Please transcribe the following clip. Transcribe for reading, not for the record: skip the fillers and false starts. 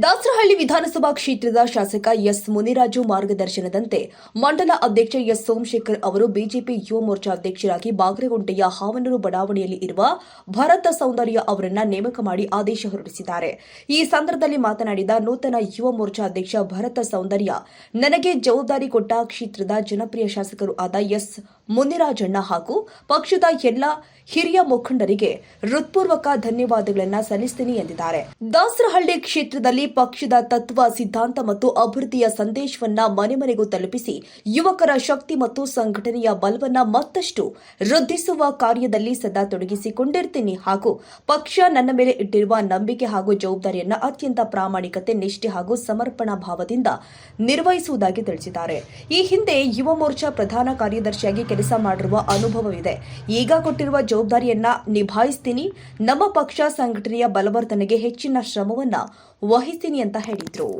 ದಾಸರಹಳ್ಳಿ ವಿಧಾನಸಭಾ ಕ್ಷೇತ್ರದ ಶಾಸಕ ಎಸ್ ಮುನಿರಾಜು ಮಾರ್ಗದರ್ಶನದಂತೆ ಮಂಡಲ ಅಧ್ಯಕ್ಷ ಎಸ್ ಸೋಮಶೇಖರ್ ಅವರು ಬಿಜೆಪಿ ಯುವ ಮೋರ್ಚಾ ಅಧ್ಯಕ್ಷರಾಗಿ ಬಾಗಲಕೋಟೆಯ ಹಾವನೂರು ಬಡಾವಣೆಯಲ್ಲಿ ಇರುವ ಭರತ ಸೌಂದರ್ಯ ಅವರನ್ನ ನೇಮಕ ಮಾಡಿ ಆದೇಶ ಹೊರಡಿಸಿದ್ದಾರೆ. ಈ ಸಂದರ್ಭದಲ್ಲಿ ಮಾತನಾಡಿದ ನೂತನ ಯುವ ಮೋರ್ಚಾ ಅಧ್ಯಕ್ಷ ಭರತ ಸೌಂದರ್ಯ, ನನಗೆ ಜವಾಬ್ದಾರಿ ಕೊಟ್ಟ ಕ್ಷೇತ್ರದ ಜನಪ್ರಿಯ ಶಾಸಕರು ಆದ ಎಸ್ ಮುನಿರಾಜಣ್ಣ ಹಾಗೂ ಪಕ್ಷದ ಎಲ್ಲ ಹಿರಿಯ ಮುಖಂಡರಿಗೆ ಹೃತ್ಪೂರ್ವಕ ಧನ್ಯವಾದಗಳನ್ನು ಸಲ್ಲಿಸುತ್ತೇನೆ ಎಂದಿದ್ದಾರೆ. ದಾಸರಹಳ್ಳಿ ಕ್ಷೇತ್ರದಲ್ಲಿ ಪಕ್ಷದ ತತ್ವ ಸಿದ್ಧಾಂತ ಮತ್ತು ಅಭಿವೃದ್ಧಿಯ ಸಂದೇಶವನ್ನ ಮನೆ ಮನೆಗೂ ತಲುಪಿಸಿ ಯುವಕರ ಶಕ್ತಿ ಮತ್ತು ಸಂಘಟನೆಯ ಬಲವನ್ನ ಮತ್ತಷ್ಟು ವೃದ್ಧಿಸುವ ಕಾರ್ಯದಲ್ಲಿ ಸದಾ ತೊಡಗಿಸಿಕೊಂಡಿರ್ತೀನಿ ಹಾಗೂ ಪಕ್ಷ ನನ್ನ ಮೇಲೆ ಇಟ್ಟಿರುವ ನಂಬಿಕೆ ಹಾಗೂ ಜವಾಬ್ದಾರಿಯನ್ನ ಅತ್ಯಂತ ಪ್ರಾಮಾಣಿಕತೆ, ನಿಷ್ಠೆ ಹಾಗೂ ಸಮರ್ಪಣಾ ಭಾವದಿಂದ ನಿರ್ವಹಿಸುವುದಾಗಿ ತಿಳಿಸಿದ್ದಾರೆ. ಈ ಹಿಂದೆ ಯುವ ಮೋರ್ಚಾ ಪ್ರಧಾನ ಕಾರ್ಯದರ್ಶಿಯಾಗಿ ಕೆಲಸ ಮಾಡಿರುವ ಅನುಭವವಿದೆ. ಈಗ ಕೊಟ್ಟಿರುವ ಜವಾಬ್ದಾರಿಯನ್ನ ನಿಭಾಯಿಸ್ತೀನಿ. ನಮ್ಮ ಪಕ್ಷ ಸಂಘಟನೆಯ ಬಲವರ್ಧನೆಗೆ ಹೆಚ್ಚಿನ ಶ್ರಮವನ್ನ ವಹಿಸ್ತೀನಿ ಅಂತ ಹೇಳಿದ್ರು.